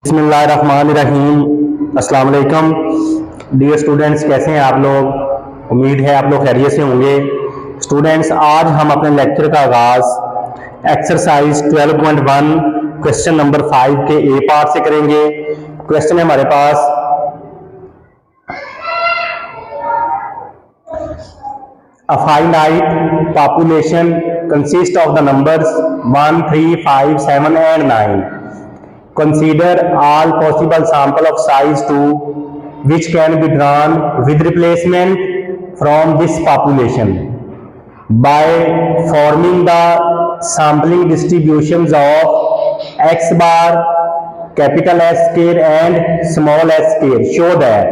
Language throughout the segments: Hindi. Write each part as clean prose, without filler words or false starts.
बिस्मिल्लाहिर्रहमानिर्रहीम। अस्सलाम वालेकुम डियर स्टूडेंट्स, कैसे हैं आप लोग? उम्मीद है आप लोग खैरियत से होंगे। स्टूडेंट्स, आज हम अपने लेक्चर का आगाज एक्सरसाइज 12.1 क्वेश्चन नंबर 5 के ए पार्ट से करेंगे। क्वेश्चन है हमारे पास, a finite population consists of the numbers 1, 3, 5, 7 and 9. Consider all possible sample of size 2 which can be drawn with replacement from this population by forming the sampling distributions of x bar, capital S square and small s square. Show that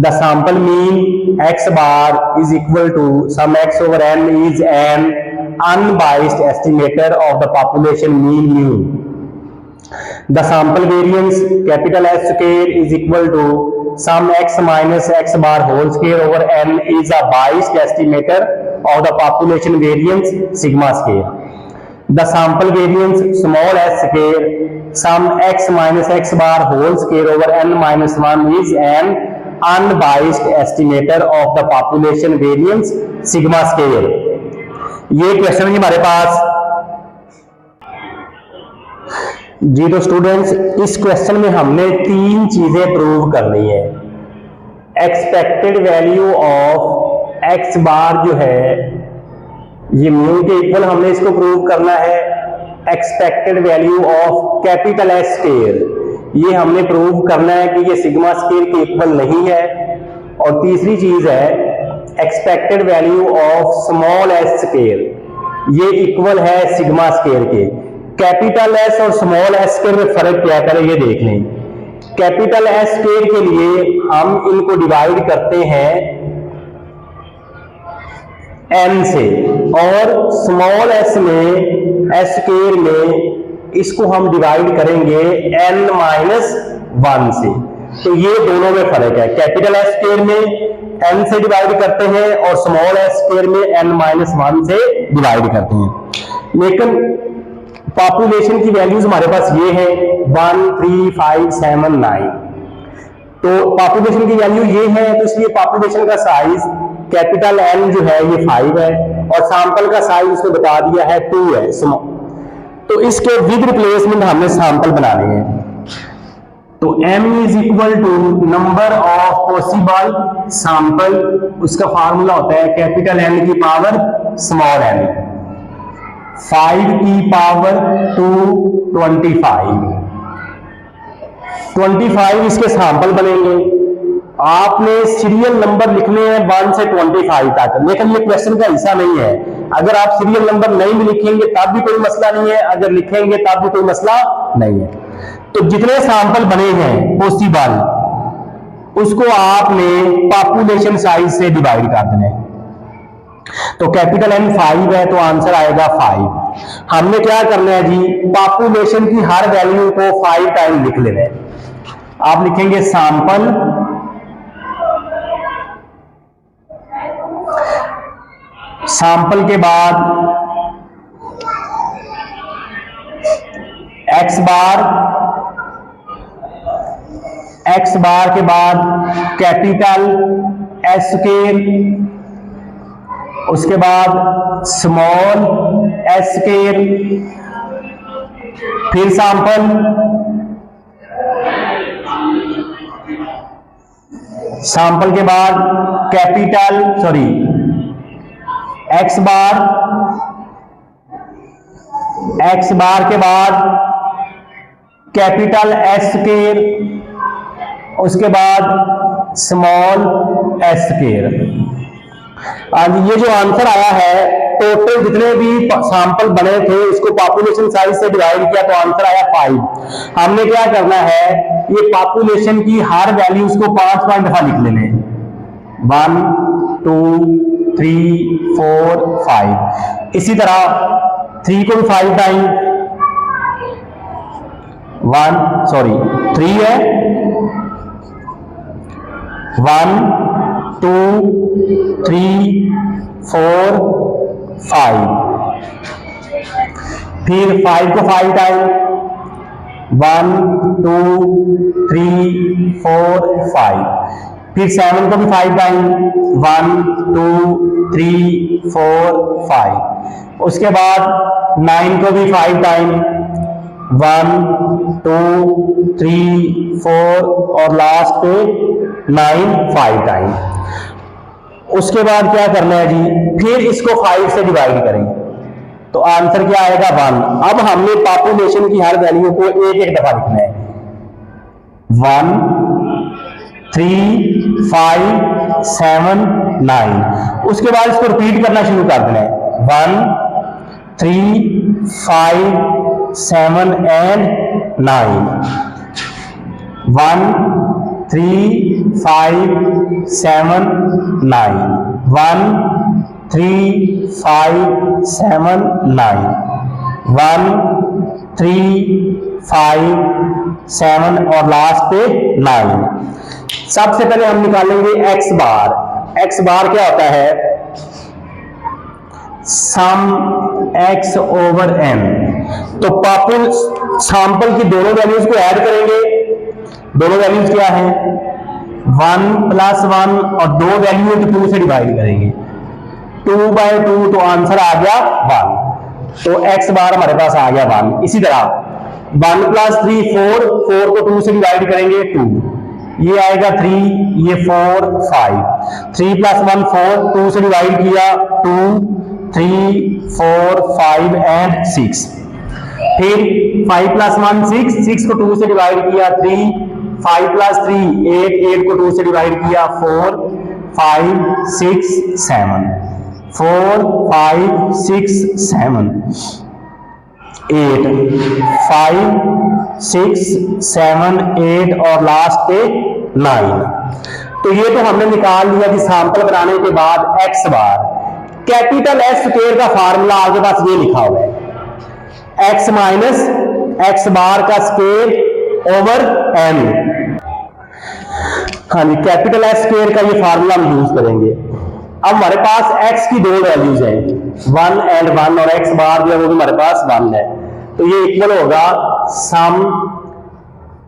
the sample mean x bar is equal to sum x over n is an unbiased estimator of the population mean mu. The sample variance capital S square is equal to sum x minus x bar whole square over n is a biased estimator of the population variance sigma square. The sample variance small s square sum x minus x bar whole square over n minus 1 is an unbiased estimator of the population variance sigma square. ये क्वेश्चन है हमारे पास जी। तो स्टूडेंट्स, इस क्वेश्चन में हमने तीन चीजें प्रूव करनी है। Expected value of X bar जो है ये म्यू के इक्वल हमने इसको प्रूव करना है। Expected value of capital S square ये हमने प्रूव करना है कि ये सिग्मा स्क्वायर के इक्वल नहीं है। और तीसरी चीज है expected value of small S square ये इक्वल है सिग्मा स्क्वायर के। कैपिटल एस और स्मॉल एस स्क्वायर में फर्क क्या करें ये देख लें। कैपिटल एस स्क्वायर के लिए हम इनको डिवाइड करते हैं n से, और स्मॉल एस में एस स्क्वायर में इसको हम डिवाइड करेंगे n माइनस 1 से। तो ये दोनों में फर्क है। कैपिटल एस स्क्वायर में n से डिवाइड करते हैं और स्मॉल एस स्क्वायर में n माइनस 1 से डिवाइड करते हैं। लेकिन पॉपुलेशन की वैल्यूज हमारे पास ये है 1, 3, 5, 7, 9। तो पॉपुलेशन की वैल्यू ये है, तो इसलिए पॉपुलेशन का साइज कैपिटल N जो है ये 5 है और सैंपल का साइज उसने बता दिया है 2 है। तो इसके विद रिप्लेसमेंट हमने सैंपल बनाने हैं। तो m is equal to number of possible sample, उसका फार्मूला होता है कैपिटल N की पावर स्मॉल n, 5 की पावर 25 इसके सैंपल बनेंगे। आपने सीरियल नंबर लिखने हैं 1 से 25 तक, लेकिन ये क्वेश्चन का हिस्सा नहीं है। अगर आप सीरियल नंबर नहीं भी लिखेंगे तब भी कोई मसला नहीं है, अगर लिखेंगे तब भी कोई मसला नहीं है। तो जितने सैंपल बने हैं पॉसिबल उसको आपने पॉपुलेशन साइज से डिवाइड कर देना है। तो कैपिटल N 5 है तो आंसर आएगा 5। हमने क्या करना है जी, पॉपुलेशन की हर वैल्यू को 5 टाइम लिख लेना है। आप लिखेंगे सैंपल के बाद x बार के बाद कैपिटल S स्क्वायर, उसके बाद स्मॉल एस स्क्वायर, फिर सैंपल, के बाद कैपिटल एक्स बार के बाद कैपिटल एस स्क्वायर, उसके बाद स्मॉल एस स्क्वायर। ये जो आंसर आया है, टोटल जितने भी सैंपल बने थे उसको पॉपुलेशन साइज से डिवाइड किया तो आंसर आया 5। हमने क्या करना है, ये पॉपुलेशन की हर वैल्यूज को 5 दफा लिख लेने, 1, 2, 3, 4, 5। इसी तरह 3 को भी 5 टाइम, 3 है, 1, 2, 3, 4, 5। फिर 5 को 5 टाइम, 1 2 3 4 5, फिर 7 को भी 5 टाइम, 1 2 3 4 5, उसके बाद 9 को भी 5 टाइम, 1 2 3 4 और लास्ट पे 9 5 टाइम। उसके बाद क्या करना है जी, फिर इसको 5 से डिवाइड करें तो आंसर क्या आएगा 1। अब हमने पॉपुलेशन की हर वैल्यू को एक एक दफा लिखना है, 1 3 5 7 9। उसके बाद इसको रिपीट करना शुरू कर देना है, 1 3 5 7 एंड 9, 1 3 5 7 9, 1 3 5 7 9, 1 3 5 7 और लास्ट पे 9। सबसे पहले हम निकालेंगे एक्स बार। एक्स बार क्या होता है, सम एक्स ओवर एन। तो पॉपुल सैंपल की दोनों वैल्यूज को ऐड करेंगे। दोनों वैल्यूज क्या है, 1 + 1 और दो वैल्यू को 2 से डिवाइड करेंगे, 2/2 तो आंसर आ गया 1। तो एक्स बार हमारे पास आ गया 1। इसी तरह 1 + 3 4, 4 को 2 से डिवाइड करेंगे 2, ये आएगा 3, ये 4 5, 3 + 1 4, 2 से डिवाइड किया 2 3 4 5 एंड 6। फिर 5 + 1 6, 6 को 2 से डिवाइड किया 3, 5 + 3 8, 8 को 2 से डिवाइड किया 4 5 6 7, 4 5 6 7 8, 5 6 7 8 और लास्ट पे 9। तो ये तो हमने निकाल लिया कि सैंपल बनाने के बाद एक्स बार। कैपिटल एस स्क्वायर का फार्मूला आपके पास ये लिखा हुआ है, एक्स माइनस एक्स बार का स्क्वायर ओवर एन। हाँ जी, कैपिटल एस स्क्वायर का ये फार्मूला हम यूज करेंगे। अब हमारे पास x की दो वैल्यूज हैं, 1 एंड 1, और x बार जो है वो भी हमारे पास 1 है। तो ये इक्वल होगा सम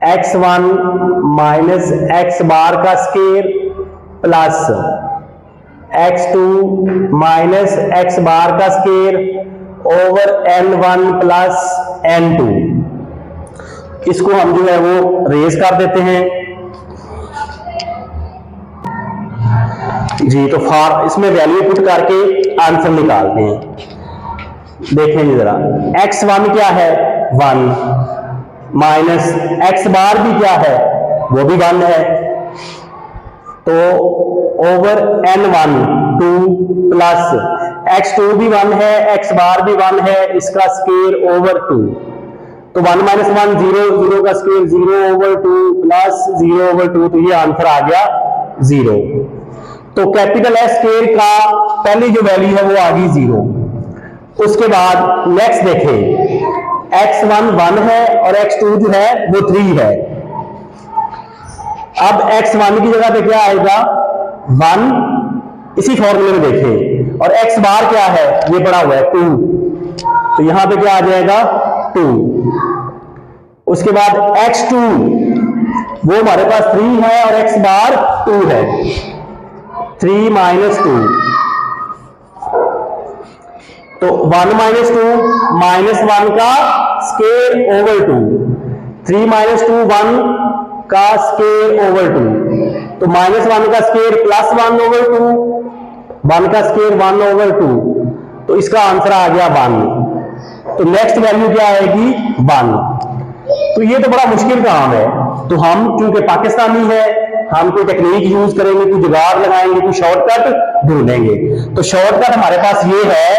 x1 माइनस x बार का square plus x2 minus x bar का square over n1 plus n2। इसको हम जो है वो रेज कर देते हैं जी। तो इसमें वैल्यू पुट करके आंसर निकालते हैं। देखें जी जरा, x1 क्या है 1, माइनस x बार भी क्या है वो भी 1 है, तो ओवर n1 2 प्लस x2 भी 1 है, x बार भी 1 है, इसका स्क्वायर ओवर 2। तो 1 - 1 0, 0 का स्क्वायर 0 ओवर 2 प्लस 0 ओवर 2, तो ये आंसर आ गया 0। तो कैपिटल एस स्क्वायर का पहली जो वैल्यू है वो आ गई 0। उसके बाद नेक्स्ट देखें, x1 1 है और x2 जो है वो 3 है। अब x1 की जगह पे क्या आएगा 1, इसी फॉर्मूले में देखें, और x बार क्या है ये पड़ा हुआ है 2, तो यहां पे क्या आ जाएगा 2। उसके बाद x2 वो हमारे पास 3 है और x बार 2 है, 3 - 2, तो 1 - 2 -1 का स्क्वायर ओवर 2, 3 - 2 1 का स्क्वायर ओवर 2, तो -1 का स्क्वायर प्लस 1 ओवर 2, 1 का स्क्वायर 1 ओवर 2, तो इसका आंसर आ गया 1। तो नेक्स्ट वैल्यू क्या आएगी 1। तो ये तो बड़ा मुश्किल काम है, तो हम क्योंकि पाकिस्तानी है हम कोई टेक्निक यूज करेंगे, कोई जुगाड़ लगाएंगे, कोई शॉर्टकट ढूंढेंगे। तो शॉर्टकट हमारे पास ये है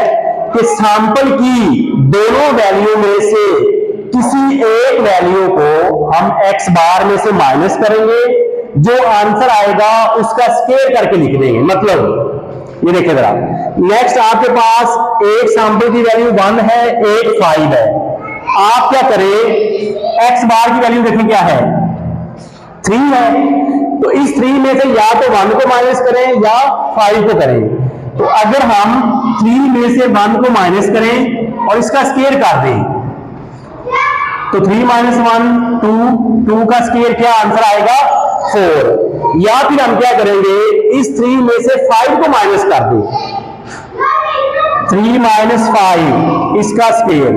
कि सैंपल की दोनों वैल्यू में से किसी एक वैल्यू को हम x बार में से माइनस करेंगे, जो आंसर आएगा उसका स्क्वायर करके लिख देंगे। मतलब ये देखिए जरा, नेक्स्ट आपके पास एक सैंपल की वैल्यू 1 है, एक 5 है। आप क्या करें, x बार की वैल्यू देखें क्या है 3 है, तो इस 3 में से या तो 1 को माइनस करें या 5 को करें। तो अगर हम 3 में से 1 को माइनस करें और इसका स्क्वायर कर दें तो 3 माइनस 1 2, 2 का स्क्वायर क्या आंसर आएगा 4। या फिर हम क्या करेंगे, इस 3 में से 5 को माइनस कर दें, 3 माइनस 5 इसका स्क्वायर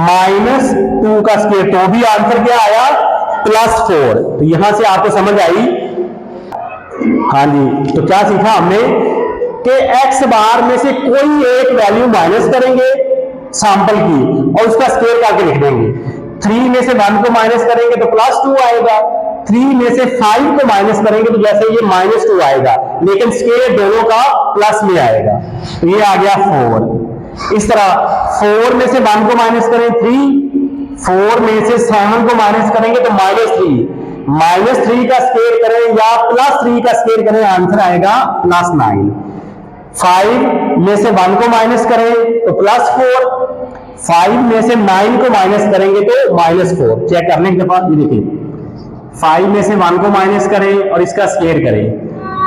माइनस 2 का स्क्वायर, तो भी आंसर क्या आया +4। तो यहां से आपको समझ आई। हाँ जी, तो क्या सीखा हमने कि x बार में से कोई एक वैल्यू माइनस करेंगे सैंपल की और उसका स्क्वायर करके लिख देंगे। 3 में से 1 को माइनस करेंगे तो +2 आएगा, 3 में से 5 को माइनस करेंगे तो जैसे ये -2 आएगा, लेकिन स्क्वायर दोनों का प्लस में आएगा, तो ये आ गया 4। इस तरह 4 में से 1 को माइनस करें 3, 4 में से 7 को माइनस करेंगे तो -3 का स्क्वायर करें या +3 का स्क्वायर करें, आंसर आएगा +9। 5 में से 1 को माइनस करें तो +4, 5 में से 9 को माइनस करेंगे तो -4। चेक करने के बाद ये देखिए, 5 में से 1 को माइनस करें और इसका स्क्वायर करें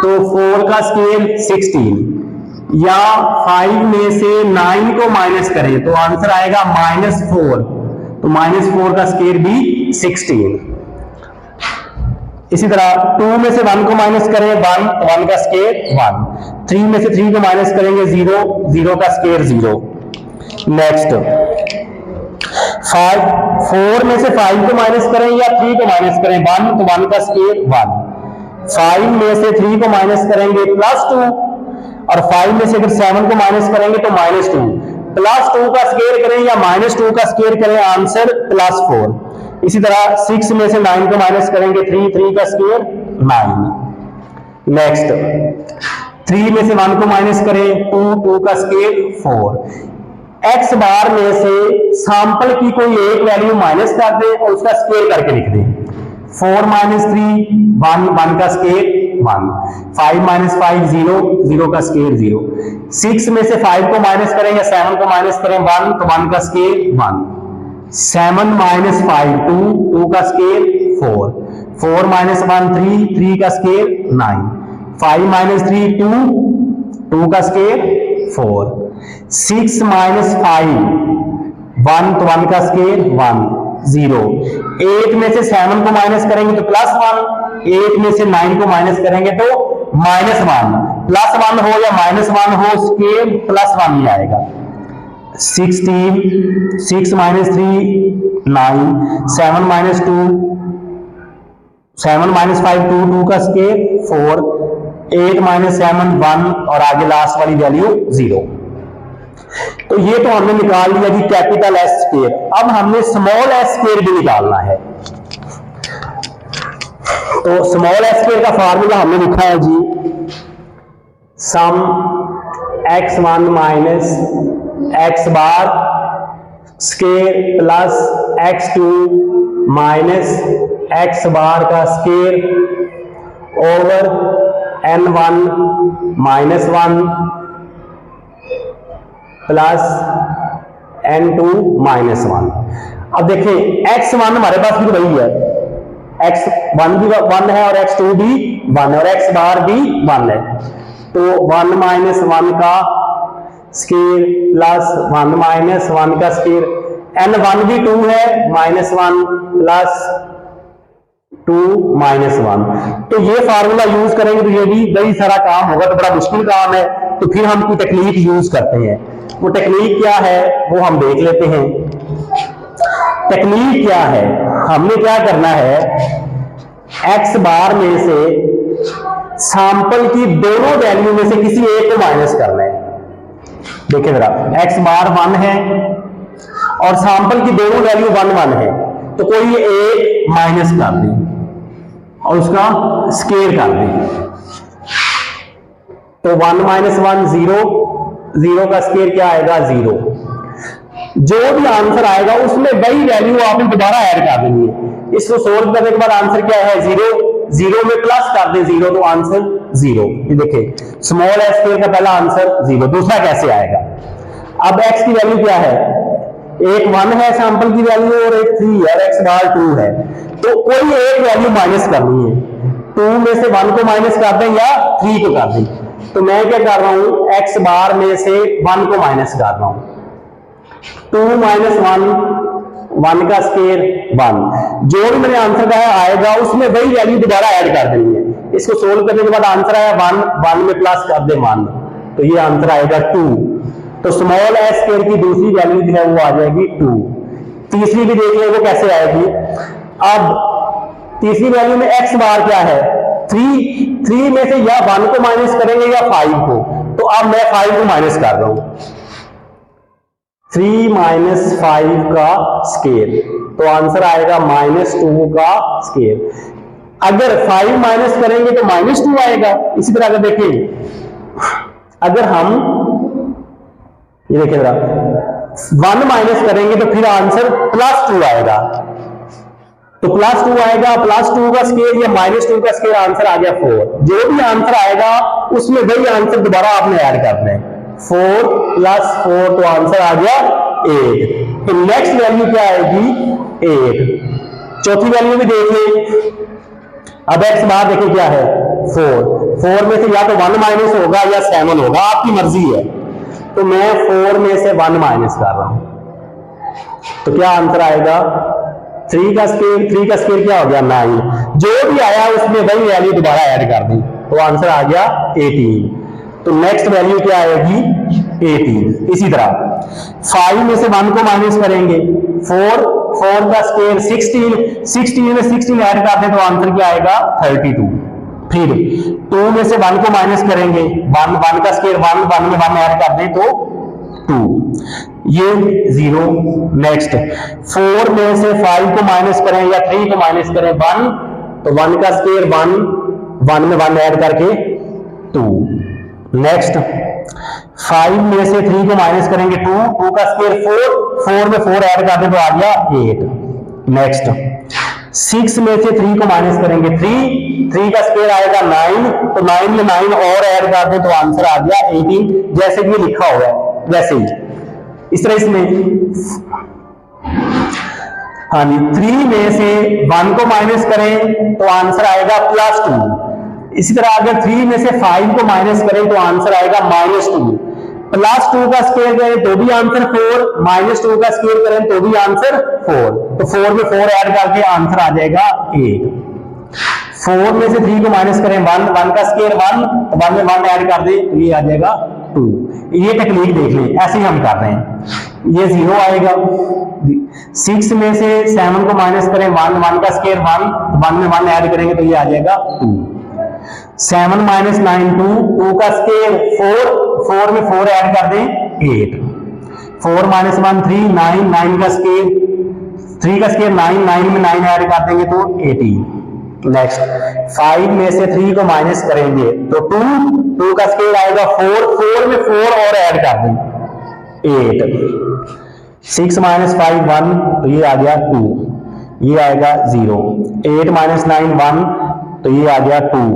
तो 4 का स्क्वायर 16, या 5 में से 9 को माइनस करें तो आंसर आएगा -4, तो -4 का स्क्वायर भी 16। इसी तरह 2 में से 1 को माइनस करें 1, तो 1 का स्क्वायर 1, 3 में से 3 को माइनस करेंगे 0, 0 का स्क्वायर 0। नेक्स्ट 4 में से 5 को माइनस करें या 3 को माइनस करें 1, तो 1 का स्क्वायर 1, 5 में से 3 को माइनस करेंगे +2, और 5 में से अगर 7 को माइनस करेंगे तो -2, +2 का स्क्वायर करें या -2 का स्क्वायर करें, आंसर +4। इसी तरह 6 में से 9 को माइनस करेंगे 3 का स्क्वायर 9। नेक्स्ट 3 में से 1 को माइनस करें 2 का स्क्वायर 4। x बार में से सैंपल की कोई एक वैल्यू माइनस कर दें और उसका स्क्वायर करके लिख दें। 4 - 3 1 का स्क्वायर 1, 5 - 5 0, 0 का स्क्वायर 0। 6 में से 5 को माइनस करें या 7 को माइनस करें 1, तो 1 का स्क्वायर 1। 7 - 5 2 का स्क्वायर 4, 4 - 1 3 का स्क्वायर 9, 5 - 3 2 का स्क्वायर 4, 6 - 5 1, तो 1 का स्क्वायर 1 0। 8 में से 7 को माइनस करेंगे तो +1, 8 में से 9 को माइनस करेंगे तो -1, +1 हो या -1 हो, स्क्वायर +1 ही आएगा। 16 6 - 3 9, 7 - 2 7 - 5 2 का स्क्वायर 4, 8 - 7 1, और आगे लास्ट वाली वैल्यू 0। तो ये तो हमने निकाल लिया जी कैपिटल S स्क्वायर। अब हमने स्मॉल s स्क्वायर भी निकालना है। तो स्मॉल s स्क्वायर का फार्मूला हमने लिखा है जी, sum x1 minus x bar square plus x2 minus x bar का square over n1 minus 1 plus n2 minus 1। अब देखें x1 हमारे पास भी वही है, x1 भी 1 है और x2 भी 1 है और x बार भी 1 है, तो 1 माइनस 1 का स्क्वायर प्लस 1 माइनस 1 का स्क्वायर, n1 भी 2 है, -1 प्लस 2 माइनस 1। तो ये फार्मूला यूज करेंगे तो ये भी बड़ी सारा काम होगा, तो बड़ा मुश्किल काम है। तो फिर हम कोई टेक्निक यूज करते हैं। वो टेक्निक क्या है वो हम देख लेते हैं। टेक्निक क्या है, हमने क्या करना है, x बार में से सैंपल की दोनों वैल्यू में से किसी एक को माइनस करना है। देखिए जरा, x बार 1 है और सैंपल की दोनों वैल्यू 1 1 है, तो कोई एक माइनस कर दी और उसका स्क्वायर कर दी, तो 1 माइनस 1 0, 0 का स्क्वायर क्या आएगा 0। जो भी आंसर आएगा उसमें वही वैल्यू आपने दोबारा ऐड कर देनी है। इसको सोल्व करने के बाद आंसर क्या है 0, 0 में प्लस कर दे 0, तो आंसर 0। ये देखिए स्मॉल s स्क्वायर का पहला आंसर 0, दूसरा कैसे आएगा। अब x की वैल्यू क्या है, एक 1 है सैंपल की वैल्यू और एक 3 है और x बार 2 है, तो कोई एक वैल्यू माइनस करनी है। 2 में से 1 को माइनस कर दें या 3 को कर दें, तो मैं क्या कर रहा हूं, x बार में से 1 को माइनस कर रहा हूं। 2 माइनस 1 1 का स्क्वायर 1। जो भी मैंने आंसर कहा आएगा उसमें वही वैल्यू दोबारा ऐड कर देनी है। इसको सोल्व करने के बाद आंसर आया 1, 1 में प्लस कर दे 1, तो ये आंसर आएगा 2। तो स्मॉल एस स्क्वायर की दूसरी वैल्यू जो है वो आ जाएगी 2। तीसरी भी देख ले वो कैसे आएगी। अब तीसरी वैल्यू में एक्स बार क्या है 3 में से या 1 को माइनस करेंगे या 5 को, तो अब मैं 5 को माइनस कर रहा हूं, 3 माइनस 5 का स्क्वायर, तो आंसर आएगा -2 का स्क्वायर। अगर 5 माइनस करेंगे तो -2 आएगा। इसी तरह अगर देखें, अगर हम ये देखें जरा 1 माइनस करेंगे तो फिर आंसर +2 आएगा, तो +2 आएगा, +2 का स्क्वायर या -2 का स्क्वायर, आंसर आ गया 4। जो भी आंसर आएगा उसमें वही आंसर दोबारा आपने ऐड करना है, 4 + 4, तो आंसर आ गया 8। तो नेक्स्ट वैल्यू क्या आएगी 8। चौथी वैल्यू भी देख लें। अब एक्स बार देखिए क्या है 4 में से या तो 1 माइनस होगा या 7 होगा, आपकी मर्जी है। तो मैं 4 में से 1 माइनस कर रहा हूं, तो क्या आंसर आएगा 3 का स्क्वायर क्या हो गया 9। जो भी आया उसमें वही वैल्यू दोबारा ऐड कर दी, तो आंसर आ गया 18। तो नेक्स्ट वैल्यू क्या आएगी 18। इसी तरह 5 में से 1 को माइनस करेंगे, 4 का स्क्वायर 16 में 16 ऐड कर दे तो आंसर क्या आएगा 32। फिर 2 में से 1 को माइनस करेंगे, 1 का स्क्वायर 1 में 1 ऐड कर दे तो 2, ये 0। नेक्स्ट 4 में से 5 को माइनस करें या 3 को माइनस करें 1, तो 1 का स्क्वायर 1 में 1 ऐड करके 2। नेक्स्ट 5 में से 3 को माइनस करेंगे 2 का स्क्वायर 4 में 4 ऐड कर दे तो आ गया 8। नेक्स्ट 6 में से 3 को माइनस करेंगे 3 का स्क्वायर आएगा 9, तो 9 में 9 और ऐड कर दे तो आंसर आ गया 18, जैसे कि लिखा हुआ है वैसे ही। इस तरह इसमें हाँ जी 3 में से 1 को माइनस करें तो आंसर आएगा +2। इसी तरह अगर 3 में से 5 को माइनस करें तो आंसर आएगा -2। +2 का स्क्वायर करें तो भी आंसर 4, -2 का स्क्वायर करें तो भी आंसर 4, तो 4 में 4 ऐड करके आंसर आ जाएगा 8। 4 में से 3 को माइनस करें 1 का स्क्वायर 1, तो 1 में 1 ऐड कर दे तो ये आ जाएगा 2। ये टेक्निक देख लें, ऐसे ही हम कर रहे हैं। ये 0 आएगा। 6 में से 7 को माइनस करें 1 का स्क्वायर 1, तो 1 में 1 ऐड करेंगे तो ये आ जाएगा 2। 7 - 9 2 का स्क्वायर 4 में 4 ऐड कर दें 8। 4 - 1 3 9 का स्क्वायर 3 का स्क्वायर 9 में 9 ऐड कर देंगे तो 18। नेक्स्ट 5 में से 3 को माइनस करेंगे तो 2 का स्क्वायर आएगा 4 में 4 और ऐड कर दें 8। 6 - 5 1, तो ये आ गया 2, ये आएगा 0। 8 - 9 1, तो ये आ गया 2।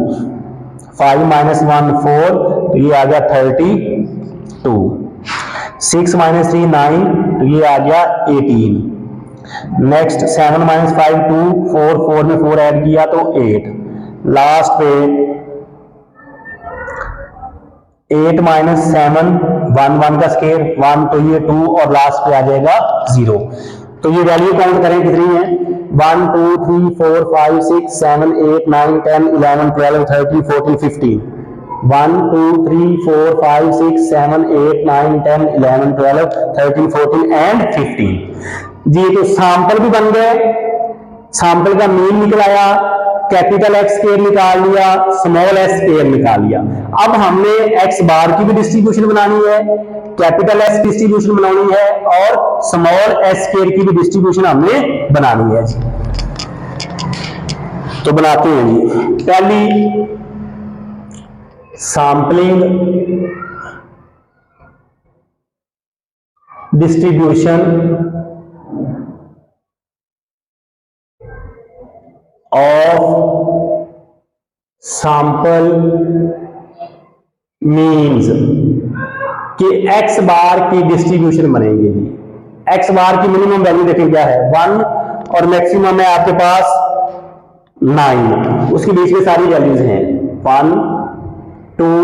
5 - 1 4, तो ये आ गया 32। 6 - 3 9, तो ये आ गया 18। नेक्स्ट 7 - 5 2, 4 में 4 ऐड किया तो 8। लास्ट पे 8 - 7 1 का स्क्वायर 1, तो ये 2 और लास्ट पे आ जाएगा 0। तो ये वैल्यू काउंट करें कितनी है 1 2 3 4 5 6 7 8 9 10 11 12 13 14 15। 1 2 3 4 5 6 7 8 9 10 11 12 13 14 एंड 15 जी। तो सैंपल भी बन गए, सैंपल का मीन निकल आया, कैपिटल एक्स स्क्वायर निकाल लिया, स्मॉल एस स्क्वायर निकाल लिया। अब हमने एक्स बार की भी डिस्ट्रीब्यूशन बनानी है, कैपिटल एस डिस्ट्रीब्यूशन बनानी है और स्मॉल एस स्क्वायर की भी डिस्ट्रीब्यूशन हमने बनानी है जी। तो बनाते हैं जी। पहली sampling distribution of sample means कि एक्स बार की डिस्ट्रीब्यूशन बनेगी जी। एक्स बार की मिनिमम वैल्यू देखें क्या है 1 और मैक्सिमम है आपके पास 9, उसके बीच में सारी वैल्यूज हैं 1 2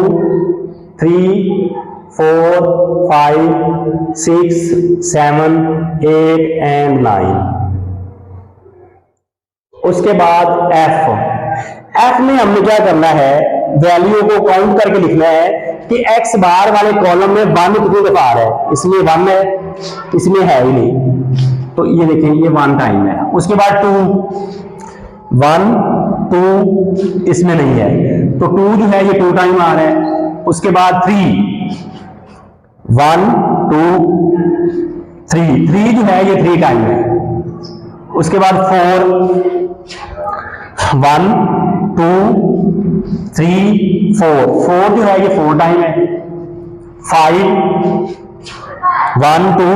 3 4 5 6 7 8 एंड 9। उसके बाद एफ में हमने क्या करना है, वैल्यू को काउंट करके लिखना है कि एक्स बार वाले कॉलम में 1 कितनी दफा आ रहा है, इसमें 1 है, इसमें है ही नहीं, तो ये देखें ये 1 टाइम है। उसके बाद 2 1 2 इसमें नहीं है, तो 2 जो है ये 2 टाइम आ रहा है। उसके बाद 3 1 2 3 जो है ये 3 टाइम है। उसके बाद 4 1 2 3 4 जो है ये 4 टाइम है। 5 1 2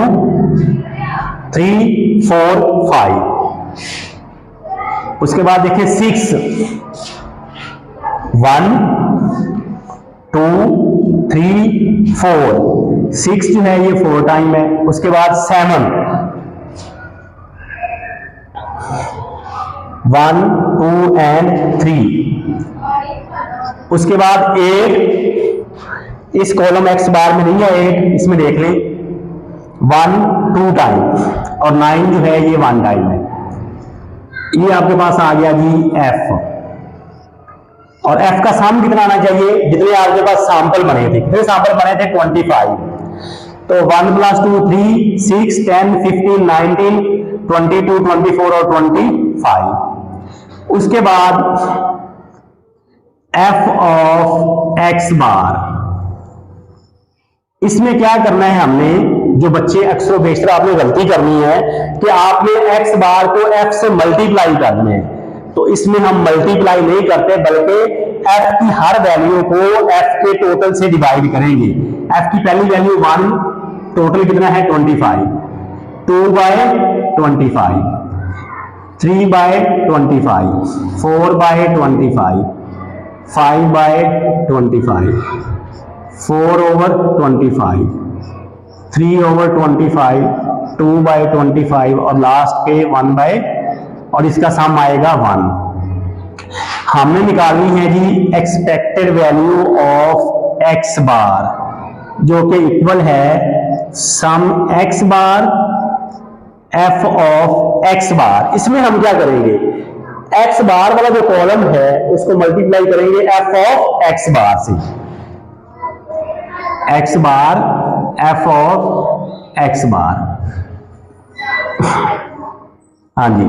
3 4 5। उसके बाद देखिए 6 1 2 3 4 6 जो है ये 4 टाइम है। उसके बाद 7 1 2 एंड 3। उसके बाद 8 इस कॉलम एक्स बार में नहीं है, 8 इसमें देख लें 1 2 टाइम, और 9 जो है ये 1 टाइम है। ये आपके पास आ गया जी एफ। और एफ का सम कितना आना चाहिए, जितने आपके पास सैंपल बने थे, कितने सैंपल बने थे 25, तो 1 + 2 3 6 10 15 19 22 24 और 25। उसके बाद एफ ऑफ एक्स बार, इसमें क्या करना है हमने, जो बच्चे अक्सर बेशतर आपने गलती करनी है कि आपने एक्स बार को एफ से मल्टीप्लाई करना है, तो इसमें हम मल्टीप्लाई नहीं करते बल्कि एफ की हर वैल्यू को एफ के टोटल से डिवाइड करेंगे। एफ की पहली वैल्यू 1, टोटल कितना है 25, 2/25, 3/25, 4/25, 5/25, 4/25, 3/25, 2/25 और लास्ट पे 1 और इसका सम आएगा 1। हमने निकालनी है जी expected value of X bar, जो कि इक्वल है sum X bar F of X bar. इसमें हम क्या करेंगे, एक्स बार वाला जो कॉलम है उसको मल्टीप्लाई करेंगे एफ ऑफ एक्स बार से, X bar F of X bar. हाँ जी,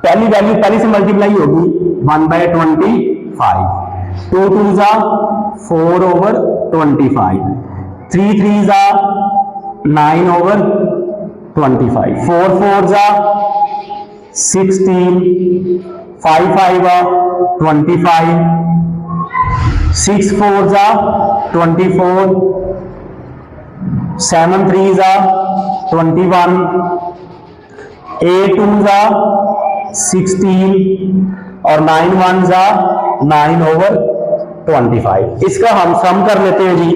पहली वैल्यू पहले से मल्टीप्लाई होगी 1/25, 2 2 जा 4/25, 3 3 जा 9/25, 4 4 जा 16, 5 5 25, 6 4 जा 24, 7 3 जा 21, 8 2 जा 16 और 9 1 जा 9/25। इसका हम सम कर लेते हैं जी।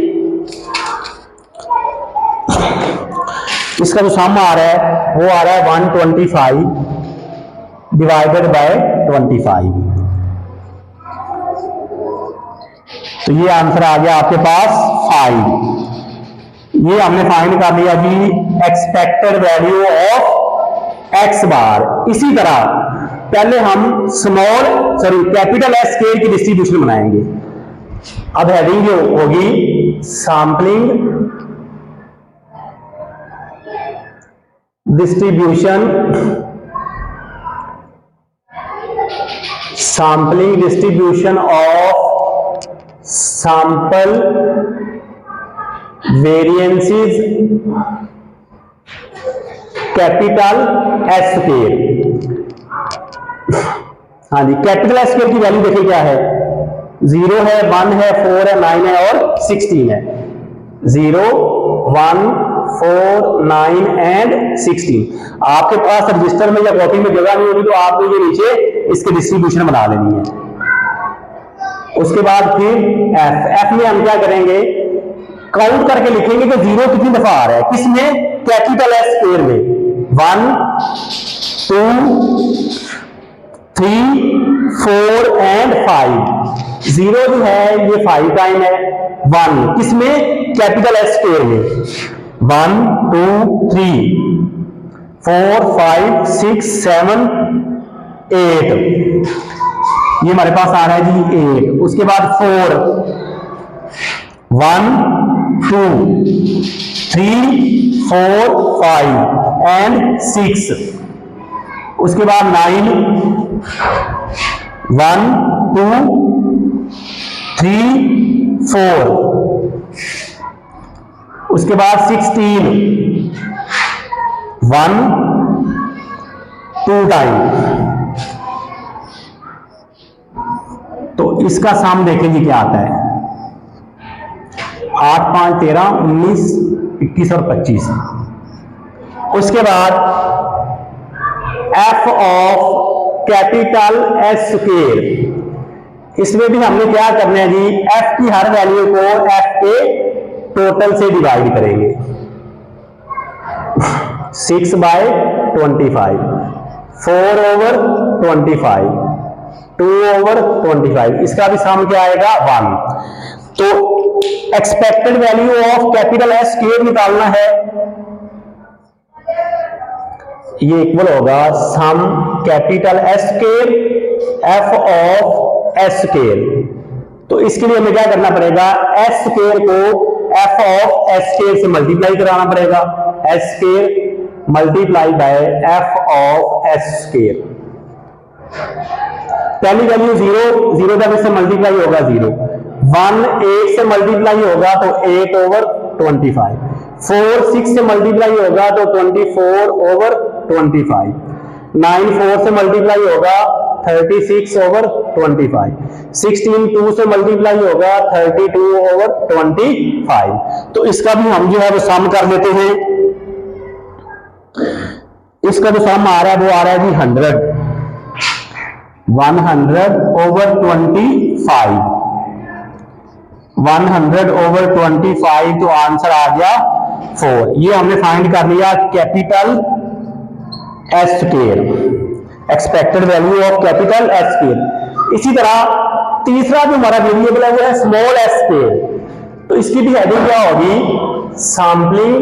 इसका जो सम आ रहा है वो आ रहा है 125 डिवाइडेड बाय 25। तो ये आंसर आ गया आपके पास 5। ये हमने फाइंड कर लिया जी एक्सपेक्टेड वैल्यू ऑफ एक्स बार। इसी तरह पहले हम कैपिटल एस स्क्वायर की डिस्ट्रीब्यूशन बनाएंगे। अब हेडिंग जो होगी sampling distribution of sample variances capital S square. हाँ जी, कैपिटल एस स्क्वायर की वैल्यू देखिए क्या है, 0 है, 1 है, 4 है, 9 है और 16 है। 0 1 4 9 एंड 16। आपके पास रजिस्टर में या कॉपी में जगह नहीं होगी तो आपको ये नीचे इसकी डिस्ट्रीब्यूशन बना लेनी है। उसके बाद फिर एफ में हम क्या करेंगे, काउंट करके लिखेंगे कि 0 कितनी दफा आ रहा है, किसमें, कैपिटल एस स्क्वायर में। 1 2 3 4 एंड 5। 0 जो है ये 5 टाइम है, 1 किसमें, कैपिटल एस स्क्वायर में, 1 2 3 4 5 6 7 8, ये हमारे पास आ रहा है जी 8। उसके बाद 4 1 2 3 4 5 एंड 6। उसके बाद 9 1 2 3 4। उसके बाद 16 1 2 टाइम। तो इसका सम देखें जी क्या आता है, 8 5 13 19 21 और 25। उसके बाद f of capital S square, इसमें भी हमने क्या करना है जी, f की हर वैल्यू को f के टोटल से डिवाइड करेंगे। 6 बाय 25, 4 ओवर 25, 2 ओवर 25, इसका भी सम क्या आएगा 1। तो expected value of capital S square निकालना है, ये इक्वल होगा sum capital S square F of S square. तो इसके लिए हमें क्या करना पड़ेगा, एस स्क्वायर को एफ ऑफ एस स्क्वायर से मल्टीप्लाई कराना पड़ेगा, S square multiply by F of S square. पहली वैल्यू 0, 0 जब इससे मल्टीप्लाई होगा 0, 1 8 से मल्टीप्लाई होगा तो 8 ओवर 25, 4 6 से मल्टीप्लाई होगा तो 24 ओवर 25, 9 4 से मल्टीप्लाई होगा 36 ओवर 25, 16 2 से मल्टीप्लाई होगा 32 ओवर 25। तो इसका भी हम जो है वो सम कर लेते हैं। इसका जो सम आ रहा है वो आ रहा है जी 100 ओवर 25, 100 ओवर 25, तो आंसर आ गया 4। ये हमने फाइंड कर लिया capital S square, expected value of capital S square. इसी तरह तीसरा जो हमारा वेरिएबल है वो है स्मॉल एस स्क्वायर। तो इसकी भी हेडिंग क्या होगी, sampling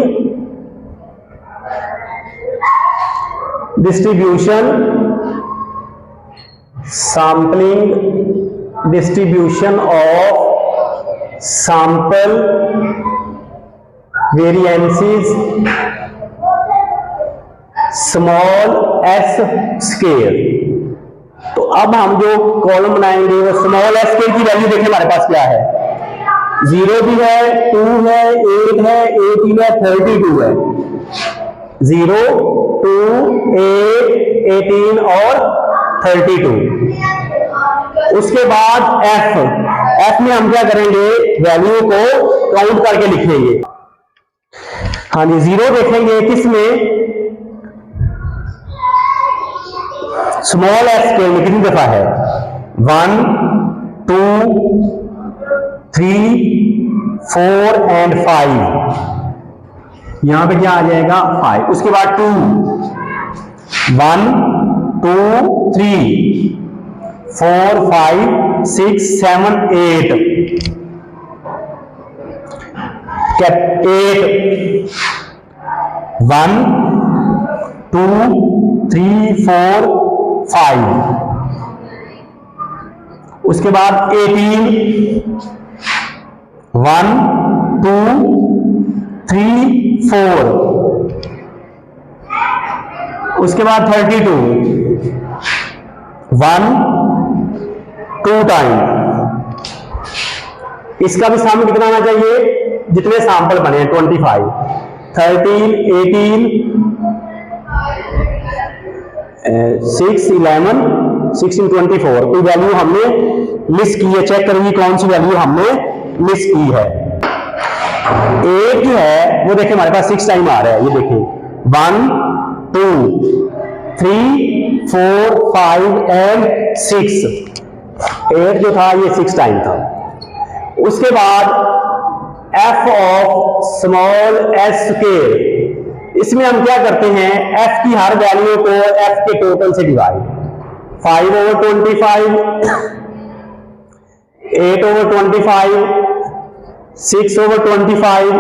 distribution of sample variances small S square. तो अब हम जो कॉलम बनाएंगे वो स्मॉल एस स्क्वायर की वैल्यू देखें हमारे पास क्या है, 0 भी है, 2 है, 8 है, 18 है, 32 है, 0 2 8 18 और 32। उसके बाद एफ में हम क्या करेंगे, वैल्यू को काउंट करके लिखेंगे। हाँ जी, 0 देखेंगे किसमें, स्मॉल एस स्क्वायर में कितनी दफा है, 1 2 3 4 एंड 5, यहां पे क्या आ जाएगा 5। उसके बाद 2 1 2 3 4 5 6 7 8, 1 2 3 4 5। उसके बाद 18 1 2 3 4। उसके बाद 32 1 2 टाइम। इसका भी सम कितना आना चाहिए, जितने सैंपल बने हैं 25, 13 18 6 11 16 24। कोई वैल्यू हमने मिस की है, चेक करेंगे कौन सी वैल्यू हमने मिस की है। 8 जो है वो देखिए हमारे पास 6 टाइम आ रहा है, ये देखिए 1 2 3 4 5 एंड 6। 8 जो था ये 6 टाइम था। उसके बाद F of small S square, इसमें हम क्या करते हैं, एफ की हर वैल्यू को एफ के टोटल से डिवाइड, 5 ओवर 25 8/25, 6/25,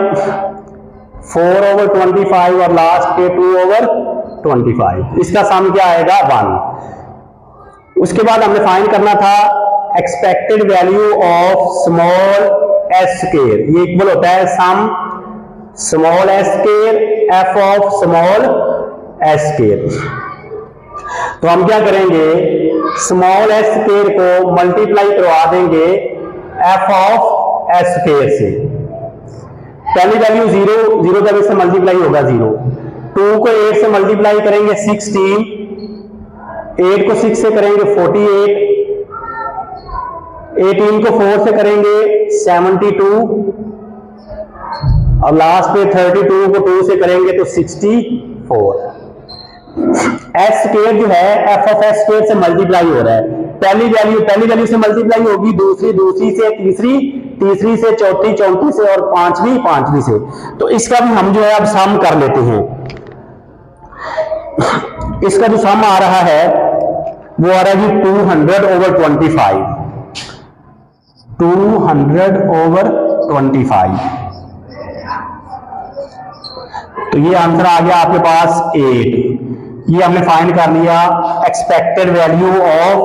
4/25 और लास्ट के 2/25। इसका सम क्या आएगा 1। उसके बाद हमने फाइंड करना था expected value of small S square. ये इक्वल होता है sum small S square F of small S square. तो हम क्या करेंगे, स्मॉल एस स्क्वायर को मल्टीप्लाई करवा देंगे एफ ऑफ एस स्क्वायर से। पहली वैल्यू 0, 0 जब इससे मल्टीप्लाई होगा 0। 2 को 8 से मल्टीप्लाई करेंगे 16, 8 को 6 से करेंगे 48, 18 को 4 से करेंगे 72 और लास्ट पे 32 को 2 से करेंगे तो 64। एस स्क्वायर जो है एफ ऑफ एस स्क्वायर से मल्टीप्लाई हो रहा है। पहली वैल्यू से मल्टीप्लाई होगी, दूसरी से तीसरी से चौथी से और पांचवी से। तो इसका भी हम जो है अब सम कर लेते हैं। इसका जो सम आ रहा है वो आ रहा है 200/25। 200/25। तो ये आंसर आ गया आपके पास 8। ये हमने फाइंड कर लिया expected value of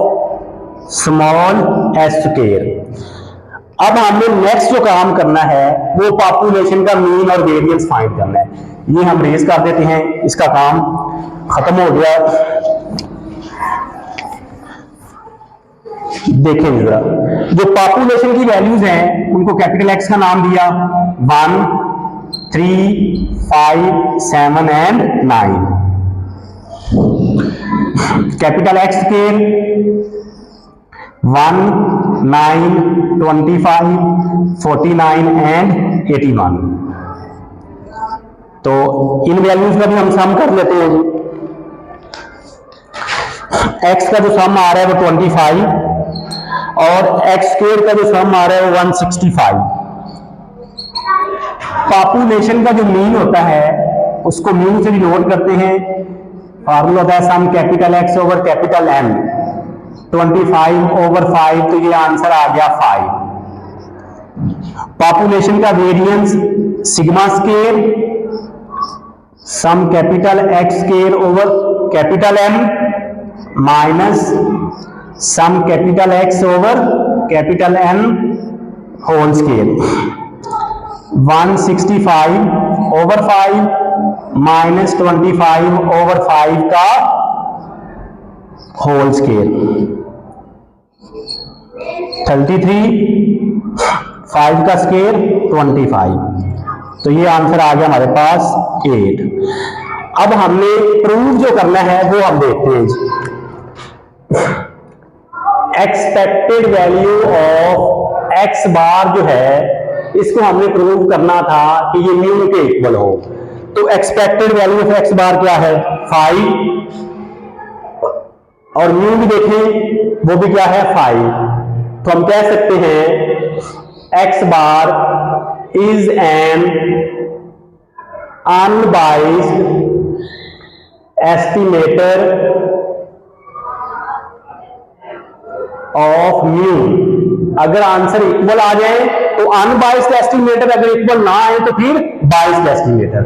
small S square. अब हमने नेक्स्ट जो काम करना है वो पॉपुलेशन का मीन और वेरिएंस फाइंड करना है। ये हम रेज कर देते हैं, इसका काम खत्म हो गया। देखें जरा, जो पॉपुलेशन की वैल्यूज हैं उनको कैपिटल एक्स का नाम दिया 1, 3, 5, 7 एंड 9। कैपिटल एक्स के 1, 9, 25, 49 एंड 81। तो इन वैल्यूज का भी हम सम कर लेते हैं। एक्स का जो सम आ रहा है वो 25 और एक्स स्क्वायर का जो सम आ रहा है वो 165। पॉपुलेशन का जो मीन होता है उसको मीन से डिनोट करते हैं। फॉर्मूला होता है sum capital X over capital M. 25/5, तो ये आंसर आ गया 5। पॉपुलेशन का variance sigma square sum capital X square over capital M minus sum capital X over capital N whole square. 165/5 minus 25/5 का होल स्क्वायर। 33, 5 का स्क्वायर 25। तो ये आंसर आ गया हमारे पास 8। अब हमने प्रूव जो करना है वो हम देखते हैं। Expected value of X bar जो है इसको हमने प्रूव करना था कि ये म्यू के इक्वल हो। तो एक्सपेक्टेड वैल्यू ऑफ एक्स बार क्या है 5 और म्यू भी देखें वो भी क्या है 5। तो हम कह सकते हैं x bar is an unbiased estimator of mu. अगर आंसर इक्वल आ जाए तो अनबाइस्ड एस्टिमेटर, अगर इक्वल ना आए तो फिर बाइस्ड एस्टिमेटर।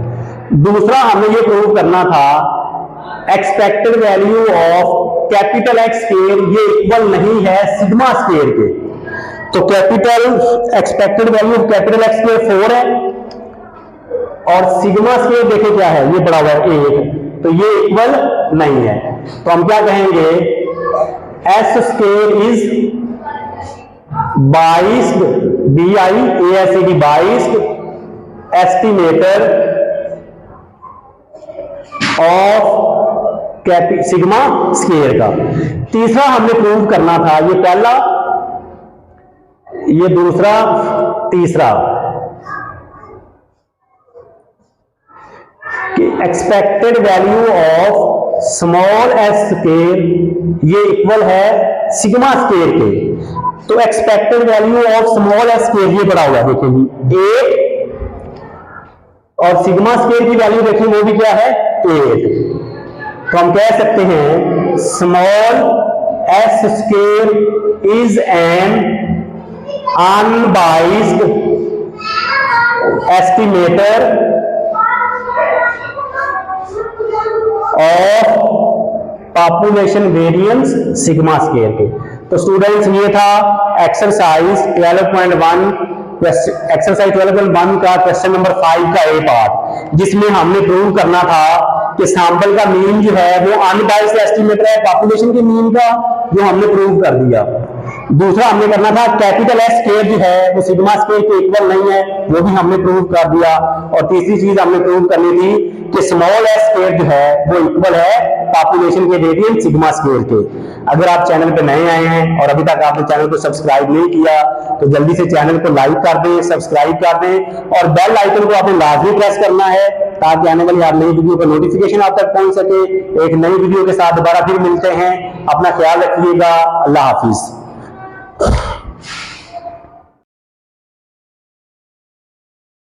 दूसरा हमें ये प्रूव करना था expected value of capital X square ये इक्वल नहीं है सिग्मा स्क्वायर के। तो capital expected value of capital X square 4 है और सिग्मा स्क्वायर देखिए क्या है, ये बड़ा हुआ है 8। तो ये इक्वल नहीं है। तो हम क्या कहेंगे S square is biased BIASED biased estimator of sigma square का। तीसरा हमने प्रूव करना था, ये पहला, ये दूसरा, तीसरा, कि expected value of small S square ये इक्वल है सिग्मा स्क्वायर के। तो expected value of small S square ये बड़ा हुआ है देखिए 8 और सिग्मा स्क्वायर की वैल्यू देखिए वो भी क्या है 8। तो हम कह सकते हैं small S square is an unbiased estimator of population variance sigma square के। तो स्टूडेंट्स ये था एक्सरसाइज 12.1 का क्वेश्चन नंबर 5 का ए पार्ट, जिसमें हमने प्रूव करना था कि सैंपल का मीन जो है वो अनबाइस्ड एस्टिमेटर है पॉपुलेशन के मीन का, जो हमने प्रूव कर दिया। दूसरा हमने करना था कैपिटल एस स्केयर जो है वो सिग्मा स्केयर के इक्वल नहीं है, वो भी हमने प्रूव कर दिया। और तीसरी चीज हमने प्रूव करनी थी कि स्मॉल एस स्केयर जो है वो इक्वल है पॉपुलेशन के वेरिएंस सिग्मा स्केयर के। अगर आप चैनल पे नए आए हैं और अभी तक आपने चैनल को सब्सक्राइब नहीं किया तो जल्दी से चैनल को लाइक कर दें, सब्सक्राइब कर दें और बेल आइकन को आपने लाजमी प्रेस करना है ताकि आने वाली हर नई वीडियो का नोटिफिकेशन आप तक पहुंच सके। एक नई वीडियो के साथ दोबारा फिर मिलते हैं। अपना ख्याल रखिएगा। अल्लाह हाफिज।